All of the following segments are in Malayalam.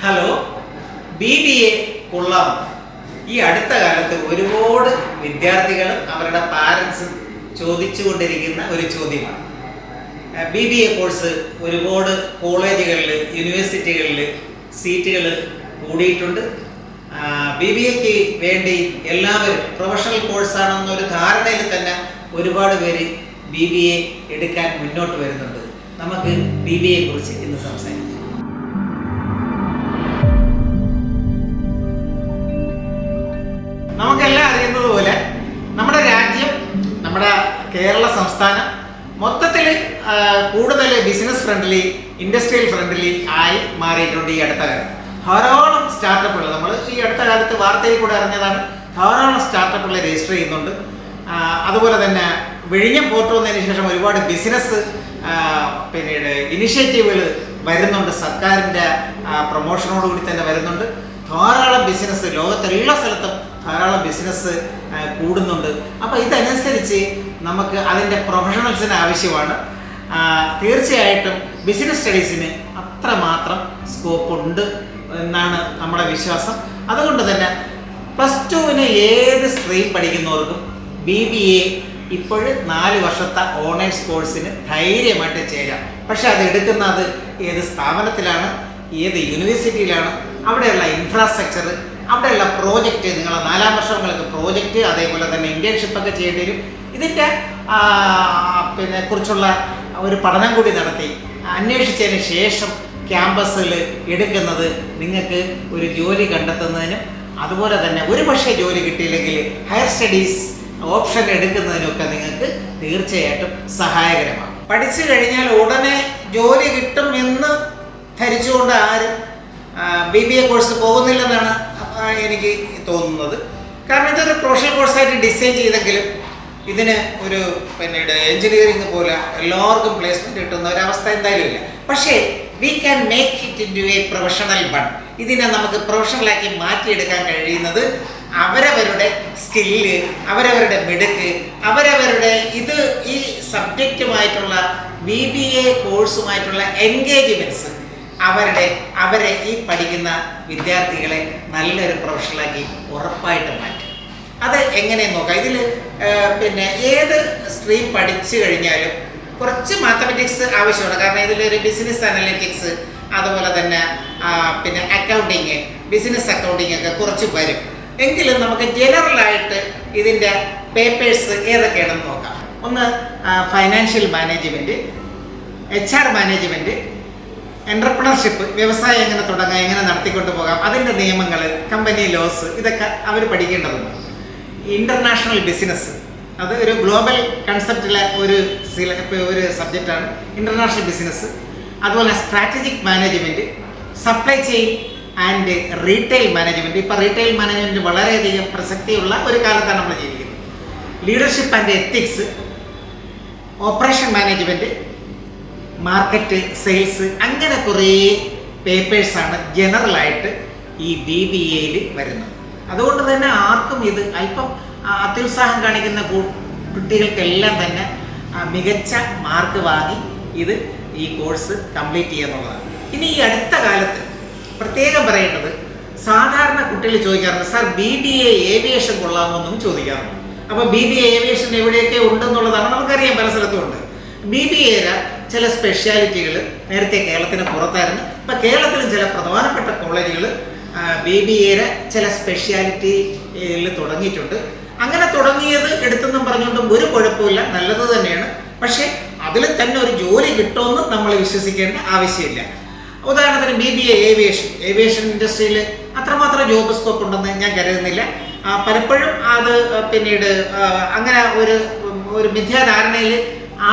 ഹലോ, BBA കൊള്ളാം. ഈ അടുത്ത കാലത്ത് ഒരുപാട് വിദ്യാർത്ഥികളും അവരുടെ പാരൻസും ചോദിച്ചുകൊണ്ടിരിക്കുന്ന ഒരു ചോദ്യമാണ്. BBA കോഴ്സ് ഒരുപാട് കോളേജുകളിൽ, യൂണിവേഴ്സിറ്റികളിൽ സീറ്റുകൾ കൂടിയിട്ടുണ്ട്. BBAക്ക് വേണ്ടി എല്ലാവരും പ്രൊഫഷണൽ കോഴ്സാണെന്നൊരു ധാരണയിൽ തന്നെ ഒരുപാട് പേര് BBA എടുക്കാൻ മുന്നോട്ട് വരുന്നുണ്ട്. നമുക്ക് BBA കുറിച്ച് ഇന്ന് സംസാരിക്കാം. നമുക്കെല്ലാം അറിയുന്നത് പോലെ നമ്മുടെ രാജ്യം, നമ്മുടെ കേരള സംസ്ഥാനം മൊത്തത്തിൽ കൂടുതൽ ബിസിനസ് ഫ്രണ്ട്ലി, ഇൻഡസ്ട്രിയൽ ഫ്രണ്ട്ലി ആയി മാറിയിട്ടുണ്ട്. ഈ അടുത്ത കാലത്ത് ധാരാളം സ്റ്റാർട്ടപ്പുകൾ, നമ്മൾ ഈ അടുത്ത കാലത്ത് വാർത്തയിൽ കൂടെ അറിഞ്ഞതാണ്, ധാരാളം സ്റ്റാർട്ടപ്പുകൾ രജിസ്റ്റർ ചെയ്യുന്നുണ്ട്. അതുപോലെ തന്നെ വിഴിഞ്ഞം പോർട്ട് വന്നതിന് ശേഷം ഒരുപാട് ബിസിനസ് പിന്നീട് ഇനിഷ്യേറ്റീവുകൾ വരുന്നുണ്ട്. സർക്കാരിൻ്റെ പ്രൊമോഷനോടുകൂടി തന്നെ വരുന്നുണ്ട്. ധാരാളം ബിസിനസ് ലോകത്തെല്ലാ സ്ഥലത്തും ധാരാളം ബിസിനസ് കൂടുന്നുണ്ട്. അപ്പോൾ ഇതനുസരിച്ച് നമുക്ക് അതിൻ്റെ പ്രൊഫഷണൽസിന് ആവശ്യമാണ്. തീർച്ചയായിട്ടും ബിസിനസ് സ്റ്റഡീസിന് അത്രമാത്രം സ്കോപ്പ് ഉണ്ട് എന്നാണ് നമ്മുടെ വിശ്വാസം. അതുകൊണ്ട് തന്നെ +2 ഏത് സ്ട്രീം പഠിക്കുന്നവർക്കും BBA ഇപ്പോൾ 4 വർഷത്തെ ഓണേഴ്സ് കോഴ്സിന് ധൈര്യമായിട്ട് ചേരാം. പക്ഷെ അത് എടുക്കുന്നത് ഏത് സ്ഥാപനത്തിലാണ്, ഏത് യൂണിവേഴ്സിറ്റിയിലാണ്, അവിടെയുള്ള ഇൻഫ്രാസ്ട്രക്ചർ, അവിടെയുള്ള പ്രോജക്റ്റ്, നിങ്ങൾ 4 വർഷം നിങ്ങൾക്ക് പ്രോജക്റ്റ്, അതേപോലെ തന്നെ ഇന്റേൺഷിപ്പൊക്കെ ചെയ്യേണ്ടി വരും. ഇതിൻ്റെ കുറിച്ചുള്ള ഒരു പഠനം കൂടി നടത്തി അന്വേഷിച്ചതിന് ശേഷം ക്യാമ്പസിൽ എടുക്കുന്നത് നിങ്ങൾക്ക് ഒരു ജോലി കണ്ടെത്തുന്നതിനും, അതുപോലെ തന്നെ ഒരു പക്ഷേ ജോലി കിട്ടിയില്ലെങ്കിൽ ഹയർ സ്റ്റഡീസ് ഓപ്ഷൻ എടുക്കുന്നതിനൊക്കെ നിങ്ങൾക്ക് തീർച്ചയായിട്ടും സഹായകരമാണ്. പഠിച്ചു കഴിഞ്ഞാൽ ഉടനെ ജോലി കിട്ടും എന്ന് ധരിച്ചുകൊണ്ട് ആരും BBA കോഴ്സ് പോകുന്നില്ലെന്നാണ് എനിക്ക് തോന്നുന്നത്. കാരണം ഇതൊരു പ്രൊഫഷണൽ കോഴ്സായിട്ട് ഡിസൈൻ ചെയ്തെങ്കിലും ഇതിന് ഒരു പിന്നീട് എൻജിനീയറിംഗ് പോലെ എല്ലാവർക്കും പ്ലേസ്മെൻറ്റ് കിട്ടുന്ന ഒരവസ്ഥ എന്തായാലും ഇല്ല. പക്ഷേ we can make it into a professional one. ഇതിനെ നമുക്ക് പ്രൊഫഷണലാക്കി മാറ്റിയെടുക്കാൻ കഴിയുന്നത് അവരവരുടെ സ്കില്ല്, അവരവരുടെ മിടുക്ക്, അവരവരുടെ ഈ സബ്ജക്റ്റുമായിട്ടുള്ള BBA കോഴ്സുമായിട്ടുള്ള എൻഗേജ്മെൻറ്റ്സ് അവരെ ഈ പഠിക്കുന്ന വിദ്യാർത്ഥികളെ നല്ലൊരു പ്രൊഫഷണലാക്കി ഉറപ്പായിട്ട് മാറ്റും. അത് എങ്ങനെയെന്ന് നോക്കാം. ഇതിൽ പിന്നെ ഏത് സ്ട്രീം പഠിച്ചു കഴിഞ്ഞാലും കുറച്ച് മാത്തമെറ്റിക്സ് ആവശ്യമാണ്. കാരണം ഇതിലൊരു ബിസിനസ് അനലിറ്റിക്സ്, അതുപോലെ തന്നെ പിന്നെ അക്കൗണ്ടിങ്, ബിസിനസ് അക്കൗണ്ടിങ് ഒക്കെ കുറച്ച് വരും. എങ്കിലും നമുക്ക് ജനറലായിട്ട് ഇതിൻ്റെ പേപ്പേഴ്സ് ഏതൊക്കെയാണെന്ന് നോക്കാം. ഒന്ന് financial management, HR management, entrepreneurship, വ്യവസായം എങ്ങനെ തുടങ്ങാം, എങ്ങനെ നടത്തിക്കൊണ്ട് പോകാം, അതിൻ്റെ നിയമങ്ങൾ, കമ്പനി ലോസ്, ഇതൊക്കെ അവർ പഠിക്കേണ്ടതുണ്ട്. ഇൻ്റർനാഷണൽ ബിസിനസ്, അത് ഒരു ഗ്ലോബൽ കൺസെപ്റ്റിലെ ഒരു സബ്ജക്റ്റാണ് ഇൻ്റർനാഷണൽ ബിസിനസ്. അതുപോലെ strategic management, supply chain and retail management. ഇപ്പോൾ റീറ്റെയിൽ മാനേജ്മെൻറ്റ് വളരെയധികം പ്രസക്തിയുള്ള ഒരു കാലത്താണ് നമ്മൾ ജീവിക്കുന്നത്. Leadership and ethics, operation management, market, sales, അങ്ങനെ കുറേ പേപ്പേഴ്സാണ് ജനറലായിട്ട് ഈ BBAയിൽ വരുന്നത്. അതുകൊണ്ട് തന്നെ ആർക്കും ഇത് അല്പം അത്യുത്സാഹം കാണിക്കുന്ന കുട്ടികൾക്കെല്ലാം തന്നെ മികച്ച മാർക്ക് വാങ്ങി ഈ കോഴ്സ് കംപ്ലീറ്റ് ചെയ്യുക എന്നുള്ളതാണ്. ഇനി ഈ അടുത്ത കാലത്ത് പ്രത്യേകം പറയേണ്ടത്, സാധാരണ കുട്ടികൾ ചോദിക്കാറുണ്ട്, സാർ BBA ഏവിയേഷൻ കൊള്ളാമെന്നും ചോദിക്കാറുണ്ട്. അപ്പോൾ BBA ഏവിയേഷൻ എവിടെയൊക്കെ ഉണ്ടെന്നുള്ളതാണ് നമുക്കറിയാം, പല സ്ഥലത്തും ഉണ്ട്. BBAയുടെ ചില സ്പെഷ്യാലിറ്റികൾ നേരത്തെ കേരളത്തിന് പുറത്തായിരുന്നു. ഇപ്പം കേരളത്തിലും ചില പ്രധാനപ്പെട്ട കോളേജുകൾ BBAയുടെ ചില സ്പെഷ്യാലിറ്റിയിൽ തുടങ്ങിയിട്ടുണ്ട്. അങ്ങനെ തുടങ്ങിയത് എടുത്തെന്നും പറഞ്ഞുകൊണ്ടും ഒരു കുഴപ്പമില്ല, നല്ലത് തന്നെയാണ്. പക്ഷേ അതിൽ തന്നെ ഒരു ജോലി കിട്ടുമെന്ന് നമ്മൾ വിശ്വസിക്കേണ്ട ആവശ്യമില്ല. ഉദാഹരണത്തിന് BBA ഏവിയേഷൻ ഇൻഡസ്ട്രിയിൽ അത്രമാത്രം ജോബ് സ്കോപ്പ് ഉണ്ടെന്ന് ഞാൻ കരുതുന്നില്ല. പലപ്പോഴും അത് പിന്നീട് അങ്ങനെ ഒരു മിഥ്യാധാരണയിൽ ആ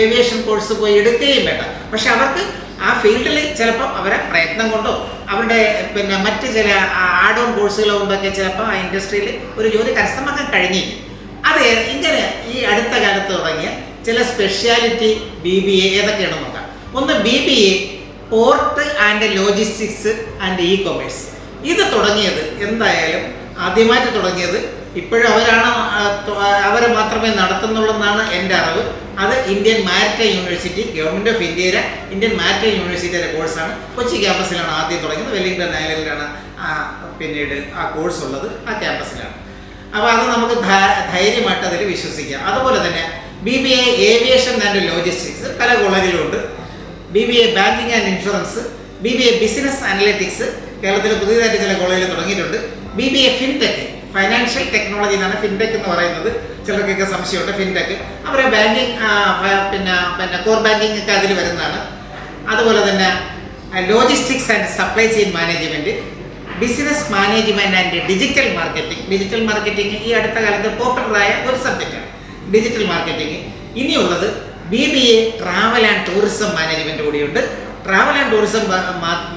ഏവിയേഷൻ കോഴ്സ് പോയി എടുക്കുകയും വേണ്ട. പക്ഷെ അവർക്ക് ആ ഫീൽഡിൽ ചിലപ്പോൾ അവരെ പ്രയത്നം കൊണ്ടോ അവരുടെ പിന്നെ മറ്റ് ചില ആഡ് ഓൺ കോഴ്സുകളോ കൊണ്ടൊക്കെ ചിലപ്പോൾ ആ ഇൻഡസ്ട്രിയിൽ ഒരു ജോലി കരസ്ഥമാക്കാൻ കഴിഞ്ഞേക്കും. അത് ഇങ്ങനെ ഈ അടുത്ത കാലത്ത് തുടങ്ങിയ ചില സ്പെഷ്യാലിറ്റി BBA ഏതൊക്കെയാണെന്ന് നോക്കാം. ഒന്ന് BBA port and logistics and e-commerce. ഇത് തുടങ്ങിയത് എന്തായാലും ആദ്യമായിട്ട് തുടങ്ങിയത് ഇപ്പോഴും അവരെ മാത്രമേ നടത്തുന്നുള്ളൂ എന്നാണ് എൻ്റെ അറിവ്. അത് Indian maritime university, government of ഇന്ത്യയുടെ ഇന്ത്യൻ മാരിടൈം യൂണിവേഴ്സിറ്റിയുടെ കോഴ്സാണ്. കൊച്ചി ക്യാമ്പസിലാണ് ആദ്യം തുടങ്ങിയത്. വെല്ലിംഗ്ടൺ ഐലൻഡിലാണ് പിന്നീട് ആ കോഴ്സ് ഉള്ളത്, ആ ക്യാമ്പസിലാണ്. അപ്പോൾ അത് നമുക്ക് ധൈര്യമായിട്ട് അതിൽ വിശ്വസിക്കാം. അതുപോലെ തന്നെ BBA ഏവിയേഷൻ ആൻഡ് ലോജിസ്റ്റിക്സ് പല കോളേജിലുണ്ട്. BBA banking and insurance, BBA business analytics കേരളത്തിൽ പുതിയതായിട്ട് ചില കോളേജിൽ തുടങ്ങിയിട്ടുണ്ട്. BBA ഫിൻടെക്, ഫൈനാൻഷ്യൽ ടെക്നോളജി എന്നാണ് ഫിൻടെക് എന്ന് പറയുന്നത്. ചിലർക്കൊക്കെ സംശയമുണ്ട് ഫിൻടെക്, അവരെ ബാങ്കിങ് പിന്നെ കോർ ബാങ്കിങ് ഒക്കെ അതിൽ വരുന്നതാണ്. അതുപോലെ തന്നെ logistics and supply chain management, business management and digital marketing. Digital marketing ഈ അടുത്ത കാലത്ത് പോപ്പുലറായ ഒരു സബ്ജക്റ്റാണ് ഡിജിറ്റൽ മാർക്കറ്റിംഗ്. ഇനിയുള്ളത് BBA travel and tourism management കൂടിയുണ്ട്. ട്രാവൽ ആൻഡ് ടൂറിസം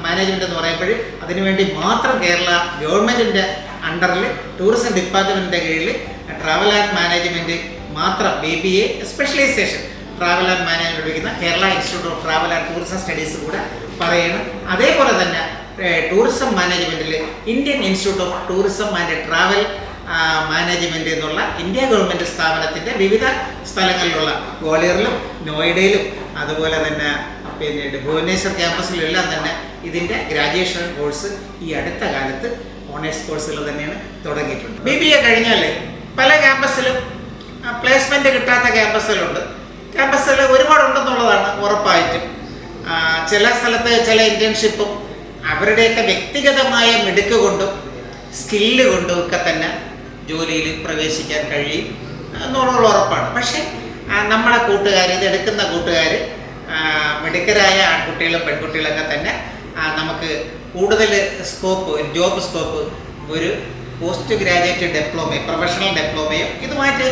മാനേജ്മെൻറ്റ് എന്ന് പറയുമ്പോൾ അതിനുവേണ്ടി മാത്രം കേരള ഗവൺമെൻറ്റിൻ്റെ അണ്ടറിൽ ടൂറിസം ഡിപ്പാർട്ട്മെൻറ്റിൻ്റെ കീഴിൽ ട്രാവൽ ആൻഡ് മാനേജ്മെൻറ്റ് മാത്രം BBA specialisation travel and management വയ്ക്കുന്ന Kerala institute of travel and tourism studies കൂടെ പറയുന്നു. അതേപോലെ തന്നെ ടൂറിസം മാനേജ്മെൻറ്റിൽ Indian institute of tourism and travel management എന്നുള്ള ഇന്ത്യ ഗവൺമെൻറ് സ്ഥാപനത്തിൻ്റെ വിവിധ സ്ഥലങ്ങളിലുള്ള ഗ്വാളിയറിലും നോയിഡയിലും അതുപോലെ തന്നെ പിന്നീട് ഭുവനേശ്വർ ക്യാമ്പസിലെല്ലാം തന്നെ ഇതിൻ്റെ ഗ്രാജുവേഷൻ കോഴ്സ് ഈ അടുത്ത കാലത്ത് ഓണേഴ്സ് കോഴ്സുകൾ തന്നെയാണ് തുടങ്ങിയിട്ടുണ്ട്. BBA കഴിഞ്ഞാൽ പല ക്യാമ്പസിലും പ്ലേസ്മെൻറ്റ് കിട്ടാത്ത ക്യാമ്പസുകളുണ്ട്. ക്യാമ്പസുകൾ ഒരുപാടുണ്ടെന്നുള്ളതാണ് ഉറപ്പായിട്ടും. ചില സ്ഥലത്ത് ചില ഇൻറ്റേൺഷിപ്പും അവരുടെയൊക്കെ വ്യക്തിഗതമായ മിടുക്ക് കൊണ്ടും സ്കില്ല് കൊണ്ടും ഒക്കെ തന്നെ ജോലിയിൽ പ്രവേശിക്കാൻ കഴിയും എന്നുള്ള ഉറപ്പാണ്. പക്ഷേ നമ്മളെ കൂട്ടുകാർ, ഇതെടുക്കുന്ന കൂട്ടുകാർ മിടുക്കരായ ആൺകുട്ടികളും പെൺകുട്ടികളൊക്കെ തന്നെ നമുക്ക് കൂടുതൽ സ്കോപ്പ്, ജോബ് സ്കോപ്പ് ഒരു പോസ്റ്റ് ഗ്രാജുവേറ്റ് ഡിപ്ലോമയോ പ്രൊഫഷണൽ ഡിപ്ലോമയോ ഇതുമായിട്ട്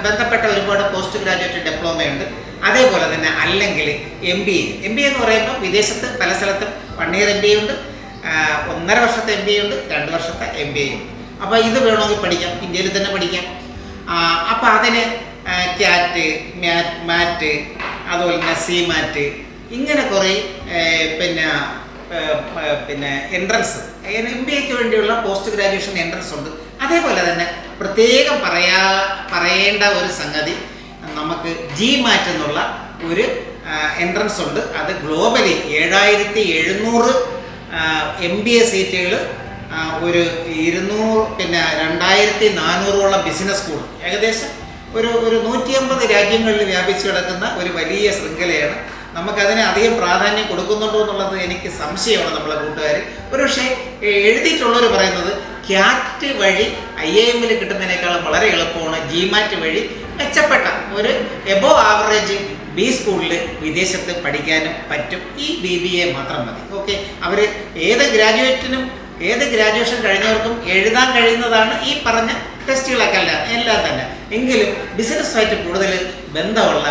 ബന്ധപ്പെട്ട ഒരുപാട് പോസ്റ്റ് ഗ്രാജുവേറ്റ് ഡിപ്ലോമയുണ്ട്. അതേപോലെ തന്നെ അല്ലെങ്കിൽ MBA എന്ന് പറയുമ്പോൾ വിദേശത്ത് പല സ്ഥലത്തും 1 ഇയർ MBA ഉണ്ട്, 1.5 വർഷത്തെ MBA ഉണ്ട്, 2 വർഷത്തെ MBA ഉണ്ട്. അപ്പോൾ ഇത് വേണമെങ്കിൽ പഠിക്കാം, ഇന്ത്യയിൽ തന്നെ പഠിക്കാം. അപ്പോൾ അതിന് ക്യാറ്റ്, മാറ്റ്, അതുപോലെ തന്നെ CMAT ഇങ്ങനെ കുറേ പിന്നെ എൻട്രൻസ് MBAക്ക് വേണ്ടിയുള്ള പോസ്റ്റ് ഗ്രാജുവേഷൻ എൻട്രൻസ് ഉണ്ട്. അതേപോലെ തന്നെ പ്രത്യേകം പറയേണ്ട ഒരു സംഗതി, നമുക്ക് GMAT എന്നുള്ള ഒരു എൻട്രൻസ് ഉണ്ട്. അത് ഗ്ലോബലി 7700 MBA സീറ്റുകൾ, ഒരു 2400 ബിസിനസ് സ്കൂൾ, ഏകദേശം ഒരു 150 രാജ്യങ്ങളിൽ വ്യാപിച്ചു കിടക്കുന്ന ഒരു വലിയ ശൃംഖലയാണ്. നമുക്കതിന് അധികം പ്രാധാന്യം കൊടുക്കുന്നുണ്ടോ എന്നുള്ളത് എനിക്ക് സംശയമാണ്. നമ്മളെ കൂട്ടുകാർ ഒരുപക്ഷെ എഴുതിയിട്ടുള്ളവർ പറയുന്നത് ക്യാറ്റ് വഴി IIM-ൽ കിട്ടുന്നതിനേക്കാളും വളരെ എളുപ്പമാണ് GMAT വഴി മെച്ചപ്പെട്ട ഒരു എബോ ആവറേജ് B സ്കൂളിൽ വിദേശത്ത് പഠിക്കാനും പറ്റും. ഈ BBA മാത്രം മതി. ഓക്കെ, അവർ ഏത് ഗ്രാജുവേഷൻ കഴിഞ്ഞവർക്കും എഴുതാൻ കഴിയുന്നതാണ് ഈ പറഞ്ഞ ടെസ്റ്റുകളൊക്കെ എല്ലാം തന്നെ. എങ്കിലും ബിസിനസ്സുമായിട്ട് കൂടുതൽ ബന്ധമുള്ള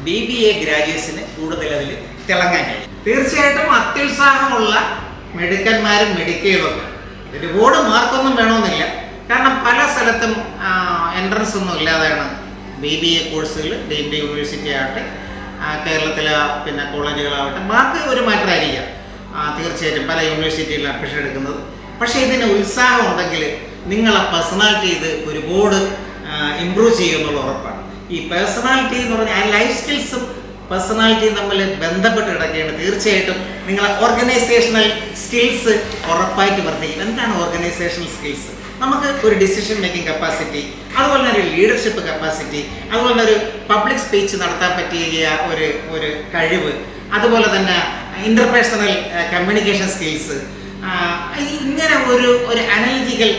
BBA ഗ്രാജുവേറ്റ്സിന് കൂടുതൽ അതിൽ തിളങ്ങാൻ കഴിയും. തീർച്ചയായിട്ടും അത്യുത്സാഹമുള്ള മിടുക്കന്മാരും മിടുക്കികളൊക്കെ ഒരുപാട് മാർക്കൊന്നും വേണമെന്നില്ല. കാരണം പല സ്ഥലത്തും എൻട്രൻസ് ഒന്നും ഇല്ലാതെയാണ് BBA കോഴ്സുകൾ, ഡീംഡ് യൂണിവേഴ്സിറ്റി ആവട്ടെ, കേരളത്തിലെ കോളേജുകളാവട്ടെ, മാർക്ക് ഒരു മാറ്റമായിരിക്കാം തീർച്ചയായിട്ടും പല യൂണിവേഴ്സിറ്റികളിൽ അഡ്മിഷൻ എടുക്കുന്നത്. പക്ഷേ ഇതിന് ഉത്സാഹം ഉണ്ടെങ്കിൽ നിങ്ങളെ പേഴ്സണാലിറ്റി ഇത് ഒരുപാട് ഇമ്പ്രൂവ് ചെയ്യുമെന്നുള്ള ഉറപ്പാണ്. ഈ പേഴ്സണാലിറ്റി എന്ന് പറഞ്ഞാൽ ആ ലൈഫ് സ്കിൽസും പേഴ്സണാലിറ്റിയും തമ്മിൽ ബന്ധപ്പെട്ട് കിടക്കുകയാണ്. തീർച്ചയായിട്ടും നിങ്ങളെ ഓർഗനൈസേഷണൽ സ്കിൽസ് ഉറപ്പായിട്ട് വർദ്ധിക്കും. എന്താണ് ഓർഗനൈസേഷണൽ സ്കിൽസ്? നമുക്ക് ഒരു ഡിസിഷൻ മേക്കിംഗ് കപ്പാസിറ്റി, അതുപോലെ തന്നെ ഒരു ലീഡർഷിപ്പ് കപ്പാസിറ്റി, അതുപോലെ തന്നെ ഒരു പബ്ലിക് സ്പീച്ച് നടത്താൻ പറ്റിയ ഒരു കഴിവ്, അതുപോലെ തന്നെ ഇന്റർപേഴ്സണൽ കമ്മ്യൂണിക്കേഷൻ സ്കിൽസ്, ഇങ്ങനെ ഒരു അനലിറ്റിക്കൽ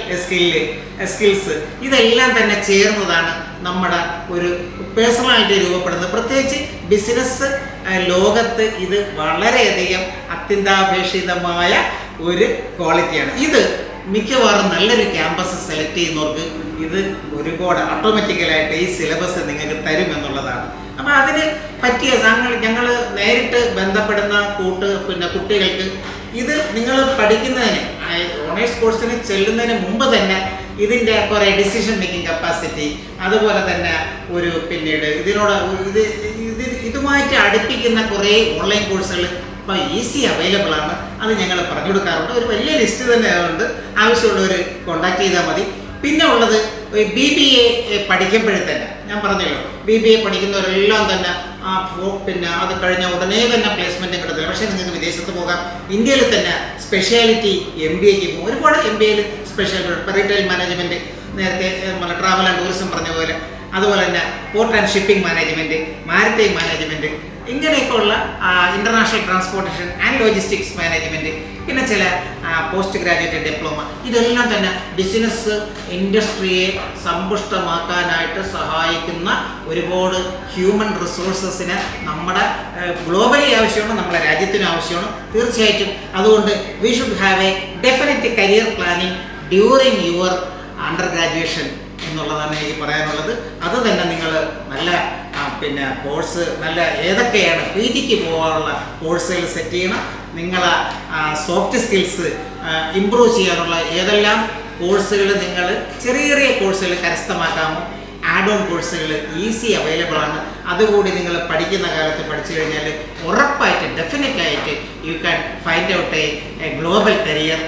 സ്കിൽസ് ഇതെല്ലാം തന്നെ ചേർന്നതാണ് നമ്മുടെ ഒരു പേഴ്സണാലിറ്റി രൂപപ്പെടുന്നത്. പ്രത്യേകിച്ച് ബിസിനസ് ലോകത്ത് ഇത് വളരെയധികം അത്യന്താപേക്ഷിതമായ ഒരു ക്വാളിറ്റിയാണ്. ഇത് മിക്കവാറും നല്ലൊരു ക്യാമ്പസ് സെലക്ട് ചെയ്യുന്നവർക്ക് ഇത് ഒരുപാട് ഓട്ടോമാറ്റിക്കലായിട്ട് ഈ സിലബസ് നിങ്ങൾക്ക് തരും എന്നുള്ളതാണ്. അപ്പോൾ അതിന് പറ്റിയ ഞങ്ങൾ നേരിട്ട് ബന്ധപ്പെടുന്ന കുട്ടികൾക്ക് ഇത് നിങ്ങൾ പഠിക്കുന്നതിന് ഓണേഴ്സ് കോഴ്സിന് ചെല്ലുന്നതിന് മുമ്പ് തന്നെ ഇതിൻ്റെ കുറേ ഡിസിഷൻ മേക്കിംഗ് കപ്പാസിറ്റി, അതുപോലെ തന്നെ ഒരു പിന്നീട് ഇതുമായിട്ട് അടുപ്പിക്കുന്ന കുറേ ഓൺലൈൻ കോഴ്സുകൾ ഇപ്പോൾ ഈസി അവൈലബിൾ ആണ്. അത് ഞങ്ങൾ പറഞ്ഞു കൊടുക്കാറുണ്ട്. ഒരു വലിയ ലിസ്റ്റ് തന്നെ ഉണ്ട്. ആവശ്യമുള്ളവർ കോൺടാക്ട് ചെയ്താൽ മതി. പിന്നെ ഉള്ളത് BBA പഠിക്കുമ്പോഴത്തന്നെ ഞാൻ പറഞ്ഞല്ലോ, BBA പഠിക്കുന്നവരെല്ലാം തന്നെ പിന്നെ അത് കഴിഞ്ഞ ഉടനെ തന്നെ പ്ലേസ്മെൻറ്റ് കിട്ടത്തില്ല. പക്ഷേ നിങ്ങൾക്ക് വിദേശത്ത് പോകാം. ഇന്ത്യയിൽ തന്നെ സ്പെഷ്യാലിറ്റി MBAക്ക് പോകും. ഒരുപാട് MBAയിൽ സ്പെഷ്യാലിറ്റി റീറ്റെയിൽ മാനേജ്മെൻറ്റ്, നേരത്തെ നമ്മൾ ട്രാവൽ ആൻഡ് ടൂറിസം പറഞ്ഞ പോലെ, അതുപോലെ തന്നെ port and shipping management, maritime management, ഇങ്ങനെയൊക്കെയുള്ള international transportation and logistics management, പിന്നെ ചില പോസ്റ്റ് ഗ്രാജുവേറ്റ് ഡിപ്ലോമ, ഇതെല്ലാം തന്നെ ബിസിനസ് ഇൻഡസ്ട്രിയെ സമ്പുഷ്ടമാക്കാനായിട്ട് സഹായിക്കുന്ന ഒരുപാട് ഹ്യൂമൻ റിസോഴ്സസിന് നമ്മുടെ ഗ്ലോബലി ആവശ്യമാണ്, നമ്മുടെ രാജ്യത്തിന് ആവശ്യമാണ് തീർച്ചയായിട്ടും. അതുകൊണ്ട് we should have A definite career planning during your under graduation എന്നുള്ളതാണ് എനിക്ക് പറയാനുള്ളത്. അത് തന്നെ നിങ്ങൾ നല്ല പിന്നെ കോഴ്സ് നല്ല ഏതൊക്കെയാണ് PGക്ക് പോകാനുള്ള കോഴ്സുകൾ സെറ്റ് ചെയ്യണം. നിങ്ങൾ സോഫ്റ്റ് സ്കിൽസ് ഇമ്പ്രൂവ് ചെയ്യാനുള്ള ഏതെല്ലാം കോഴ്സുകൾ നിങ്ങൾ ചെറിയ ചെറിയ കോഴ്സുകൾ കരസ്ഥമാക്കാമോ, ആഡ് ഓൺ കോഴ്സുകൾ ഈസി അവൈലബിൾ ആണ്. അതുകൂടി നിങ്ങൾ പഠിക്കുന്ന കാലത്ത് പഠിച്ചു കഴിഞ്ഞാൽ ഉറപ്പായിട്ട് ഡെഫിനറ്റായിട്ട് you can find out a global career